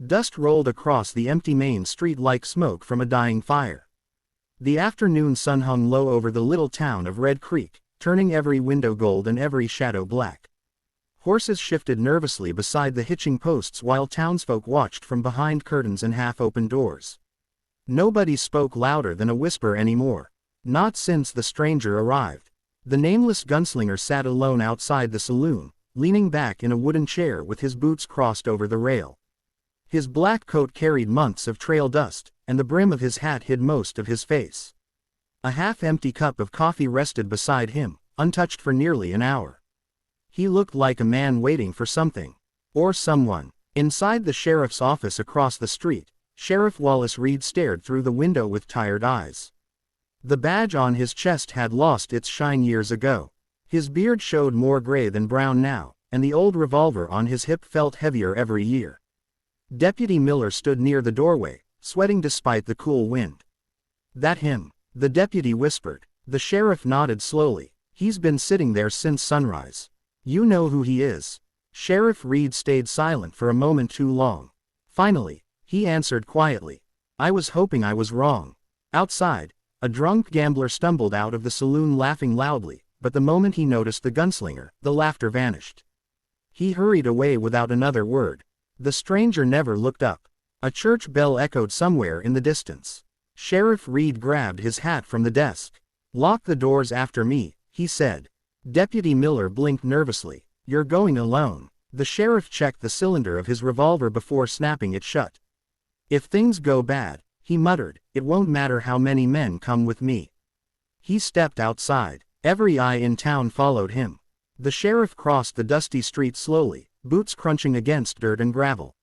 Dust rolled across the empty main street like smoke from a dying fire. The afternoon sun hung low over the little town of Red Creek, turning every window gold and every shadow black. Horses shifted nervously beside the hitching posts while townsfolk watched from behind curtains and half-open doors. Nobody spoke louder than a whisper anymore. Not since the stranger arrived. The Nameless Gunslinger sat alone outside the saloon, leaning back in a wooden chair with his boots crossed over the rail. His black coat carried months of trail dust, and the brim of his hat hid most of his face. A half-empty cup of coffee rested beside him, untouched for nearly an hour. He looked like a man waiting for something. Or someone. Inside the sheriff's office across the street, Sheriff Wallace Reed stared through the window with tired eyes. The badge on his chest had lost its shine years ago. His beard showed more gray than brown now, and the old revolver on his hip felt heavier every year. Deputy Miller stood near the doorway, sweating despite the cool wind. "That him?" the deputy whispered. The sheriff nodded slowly. "He's been sitting there since sunrise." "You know who he is?" Sheriff Reed stayed silent for a moment too long. Finally, he answered quietly. "I was hoping I was wrong." Outside, a drunk gambler stumbled out of the saloon laughing loudly, but the moment he noticed the gunslinger, the laughter vanished. He hurried away without another word. The stranger never looked up. A church bell echoed somewhere in the distance. Sheriff Reed grabbed his hat from the desk. "Lock the doors after me," he said. Deputy Miller blinked nervously. "You're going alone." The sheriff checked the cylinder of his revolver before snapping it shut. "If things go bad," he muttered, "it won't matter how many men come with me." He stepped outside. Every eye in town followed him. The sheriff crossed the dusty street slowly, boots crunching against dirt and gravel.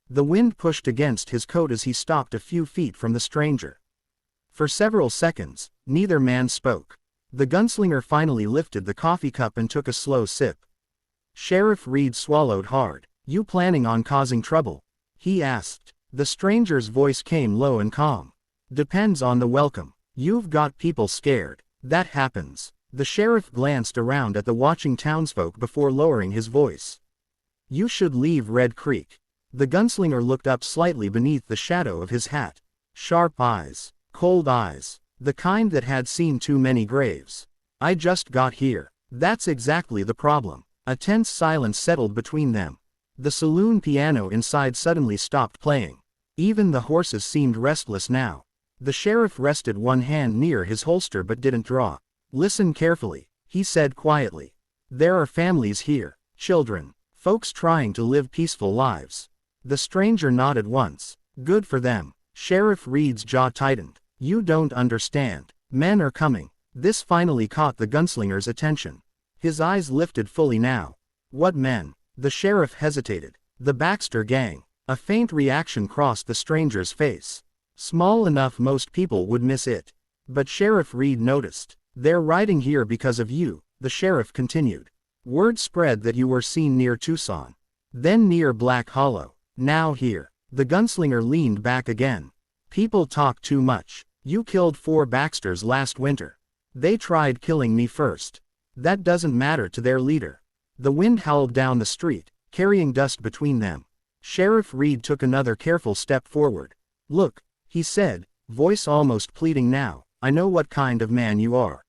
The wind pushed against his coat as he stopped a few feet from the stranger. For several seconds, neither man spoke. The gunslinger finally lifted the coffee cup and took a slow sip. Sheriff Reed swallowed hard. "You planning on causing trouble?" he asked. The stranger's voice came low and calm. "Depends on the welcome. You've got people scared. That happens." The sheriff glanced around at the watching townsfolk before lowering his voice. "You should leave Red Creek." The gunslinger looked up slightly beneath the shadow of his hat. Sharp eyes. Cold eyes. The kind that had seen too many graves. "I just got here." "That's exactly the problem." A tense silence settled between them. The saloon piano inside suddenly stopped playing. Even the horses seemed restless now. The sheriff rested one hand near his holster but didn't draw. "Listen carefully," he said quietly. "There are families here, children, folks trying to live peaceful lives." The stranger nodded once. "Good for them." Sheriff Reed's jaw tightened. "You don't understand. Men are coming." This finally caught the gunslinger's attention. His eyes lifted fully now. "What men?" The sheriff hesitated. "The Baxter gang." A faint reaction crossed the stranger's face. "Small enough most people would miss it." But Sheriff Reed noticed. "They're riding here because of you," the sheriff continued. "Word spread that you were seen near Tucson. Then near Black Hollow. Now here." The gunslinger leaned back again. "People talk too much. You killed 4 Baxters last winter. They tried killing me first. That doesn't matter to their leader." The wind howled down the street, carrying dust between them. Sheriff Reed took another careful step forward. "Look," he said, voice almost pleading now, "I know what kind of man you are.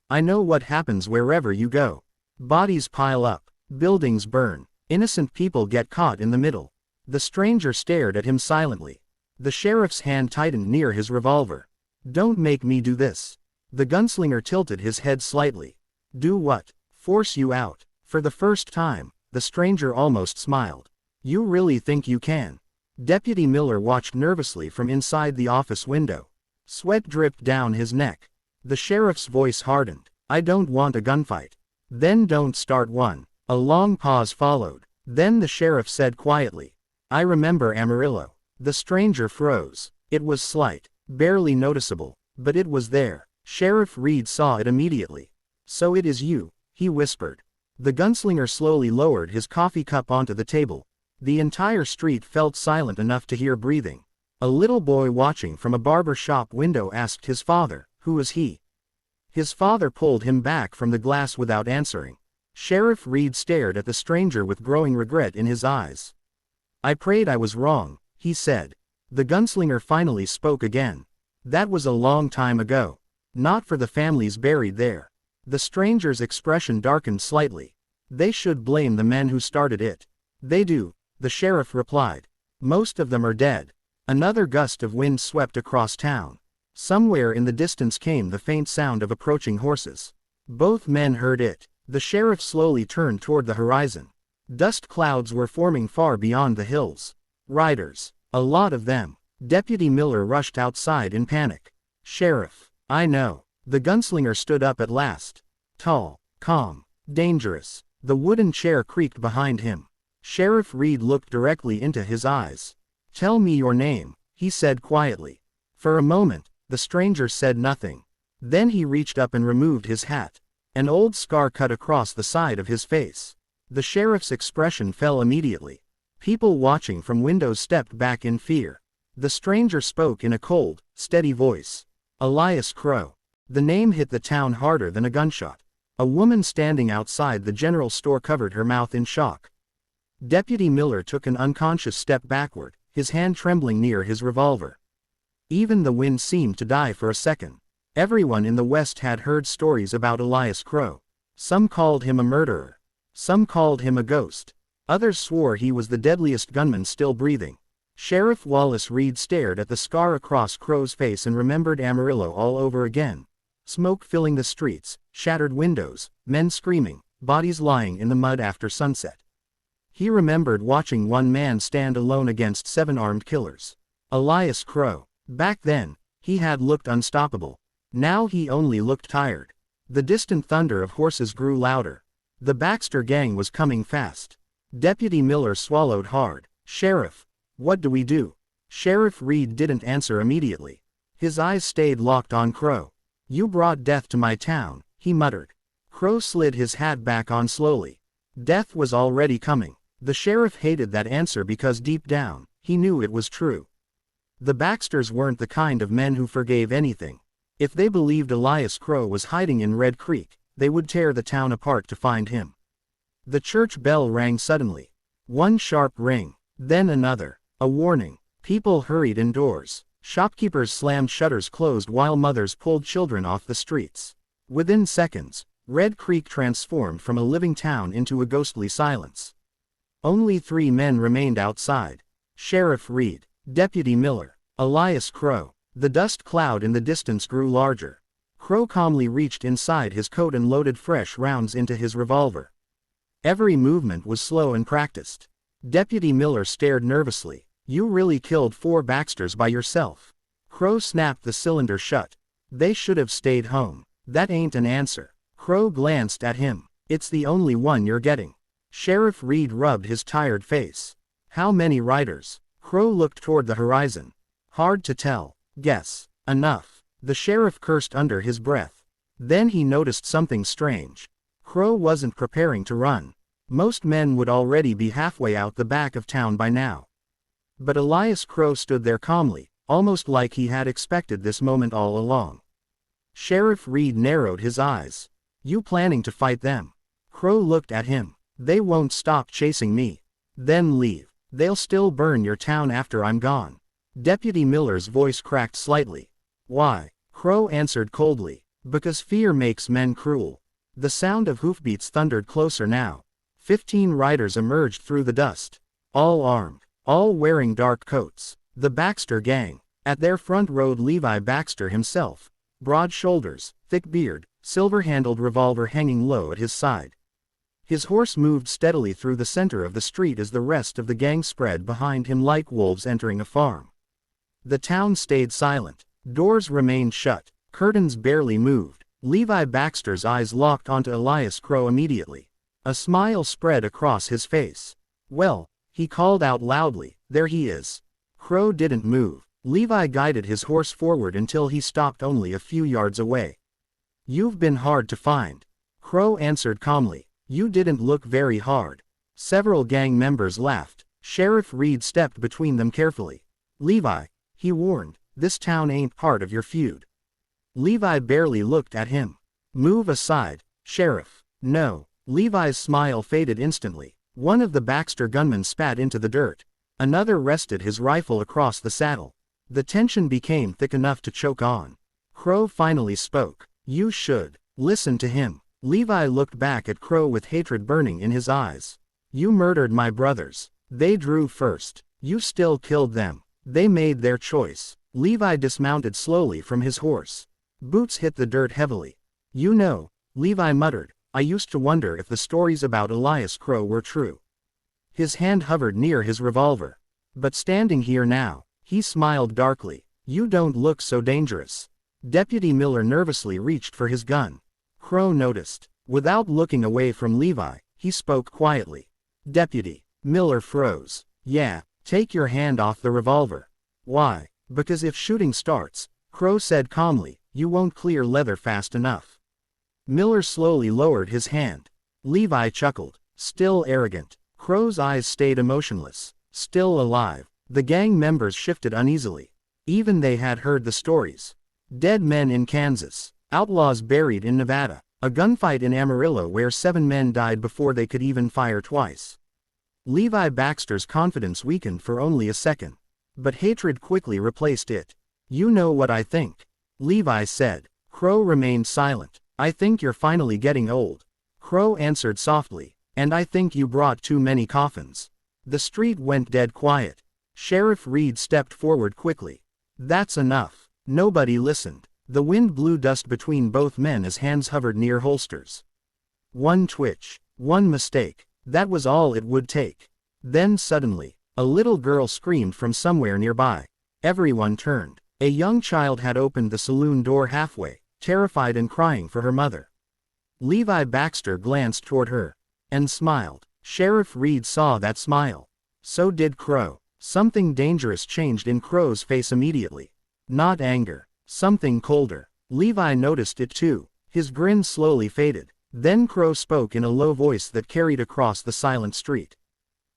I know what happens wherever you go. Bodies pile up, buildings burn, innocent people get caught in the middle." The stranger stared at him silently. The sheriff's hand tightened near his revolver. "Don't make me do this." The gunslinger tilted his head slightly. "Do what?" "Force you out." For the first time, the stranger almost smiled. "You really think you can?" Deputy Miller watched nervously from inside the office window. Sweat dripped down his neck. The sheriff's voice hardened. "I don't want a gunfight." "Then don't start one." A long pause followed. Then the sheriff said quietly, "I remember Amarillo." The stranger froze. It was slight, barely noticeable, but it was there. Sheriff Reed saw it immediately. "So it is you," he whispered. The gunslinger slowly lowered his coffee cup onto the table. The entire street felt silent enough to hear breathing. A little boy watching from a barber shop window asked his father, "Who is he?" His father pulled him back from the glass without answering. Sheriff Reed stared at the stranger with growing regret in his eyes. I prayed I was wrong, he said. The gunslinger finally spoke again. That was a long time ago. Not for the families buried there. The stranger's expression darkened slightly. They should blame the men who started it. They do, the sheriff replied. Most of them are dead. Another gust of wind swept across town. Somewhere in the distance came the faint sound of approaching horses. Both men heard it. The sheriff slowly turned toward the horizon. Dust clouds were forming far beyond the hills. Riders. A lot of them. Deputy Miller rushed outside in panic. Sheriff. I know. The gunslinger stood up at last. Tall, calm, dangerous. The wooden chair creaked behind him. Sheriff Reed looked directly into his eyes. Tell me your name, he said quietly. For a moment, the stranger said nothing. Then he reached up and removed his hat. An old scar cut across the side of his face. The sheriff's expression fell immediately. People watching from windows stepped back in fear. The stranger spoke in a cold, steady voice. Elias Crow. The name hit the town harder than a gunshot. A woman standing outside the general store covered her mouth in shock. Deputy Miller took an unconscious step backward, his hand trembling near his revolver. Even the wind seemed to die for a second. Everyone in the West had heard stories about Elias Crow. Some called him a murderer. Some called him a ghost. Others swore he was the deadliest gunman still breathing. Sheriff Wallace Reed stared at the scar across Crow's face and remembered Amarillo all over again. Smoke filling the streets, shattered windows, men screaming, bodies lying in the mud after sunset. He remembered watching one man stand alone against 7 armed killers. Elias Crow. Back then, he had looked unstoppable. Now he only looked tired. The distant thunder of horses grew louder. The Baxter gang was coming fast. Deputy Miller swallowed hard. Sheriff. What do we do? Sheriff Reed didn't answer immediately. His eyes stayed locked on Crow. You brought death to my town, he muttered. Crow slid his hat back on slowly. Death was already coming. The sheriff hated that answer because deep down, he knew it was true. The Baxters weren't the kind of men who forgave anything. If they believed Elias Crow was hiding in Red Creek, they would tear the town apart to find him. The church bell rang suddenly. One sharp ring, then another. A warning. People hurried indoors. Shopkeepers slammed shutters closed while mothers pulled children off the streets. Within seconds, Red Creek transformed from a living town into a ghostly silence. Only 3 men remained outside. Sheriff Reed, Deputy Miller, Elias Crow. The dust cloud in the distance grew larger. Crow calmly reached inside his coat and loaded fresh rounds into his revolver. Every movement was slow and practiced. Deputy Miller stared nervously. You really killed 4 Baxters by yourself. Crow snapped the cylinder shut. They should have stayed home. That ain't an answer. Crow glanced at him. It's the only one you're getting. Sheriff Reed rubbed his tired face. How many riders? Crow looked toward the horizon. Hard to tell. Guess. Enough. The sheriff cursed under his breath. Then he noticed something strange. Crow wasn't preparing to run. Most men would already be halfway out the back of town by now. But Elias Crow stood there calmly, almost like he had expected this moment all along. Sheriff Reed narrowed his eyes. You planning to fight them? Crow looked at him. They won't stop chasing me. Then leave. They'll still burn your town after I'm gone. Deputy Miller's voice cracked slightly. Why? Crow answered coldly. Because fear makes men cruel. The sound of hoofbeats thundered closer now. 15 riders emerged through the dust. All armed. All wearing dark coats. The Baxter gang. At their front rode Levi Baxter himself. Broad shoulders, thick beard, silver-handled revolver hanging low at his side. His horse moved steadily through the center of the street as the rest of the gang spread behind him like wolves entering a farm. The town stayed silent. Doors remained shut. Curtains barely moved. Levi Baxter's eyes locked onto Elias Crow immediately. A smile spread across his face. Well, he called out loudly, there he is. Crow didn't move. Levi guided his horse forward until he stopped only a few yards away. You've been hard to find. Crow answered calmly. You didn't look very hard. Several gang members laughed. Sheriff Reed stepped between them carefully. Levi, he warned, this town ain't part of your feud. Levi barely looked at him. Move aside, Sheriff. No. Levi's smile faded instantly. One of the Baxter gunmen spat into the dirt. Another rested his rifle across the saddle. The tension became thick enough to choke on. Crow finally spoke. You should listen to him. Levi looked back at Crow with hatred burning in his eyes. You murdered my brothers. They drew first. You still killed them. They made their choice. Levi dismounted slowly from his horse. Boots hit the dirt heavily. You know, Levi muttered, I used to wonder if the stories about Elias Crow were true. His hand hovered near his revolver. But standing here now, he smiled darkly. You don't look so dangerous. Deputy Miller nervously reached for his gun. Crow noticed. Without looking away from Levi, he spoke quietly. Deputy. Miller froze. Yeah, take your hand off the revolver. Why? Because if shooting starts, Crow said calmly, you won't clear leather fast enough. Miller slowly lowered his hand. Levi chuckled. Still arrogant. Crow's eyes stayed emotionless. Still alive. The gang members shifted uneasily. Even they had heard the stories. Dead men in Kansas. Outlaws buried in Nevada. A gunfight in Amarillo where 7 men died before they could even fire twice. Levi Baxter's confidence weakened for only a second. But hatred quickly replaced it. You know what I think. Levi said. Crow remained silent. I think you're finally getting old. Crow answered softly. And I think you brought too many coffins. The street went dead quiet. Sheriff Reed stepped forward quickly. That's enough. Nobody listened. The wind blew dust between both men as hands hovered near holsters. One twitch. One mistake. That was all it would take. Then suddenly, a little girl screamed from somewhere nearby. Everyone turned. A young child had opened the saloon door halfway, terrified and crying for her mother. Levi Baxter glanced toward her. And smiled. Sheriff Reed saw that smile. So did Crow. Something dangerous changed in Crow's face immediately. Not anger. Something colder. Levi noticed it too. His grin slowly faded. Then Crow spoke in a low voice that carried across the silent street.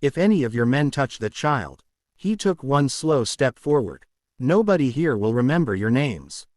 If any of your men touch that child. He took one slow step forward. Nobody here will remember your names.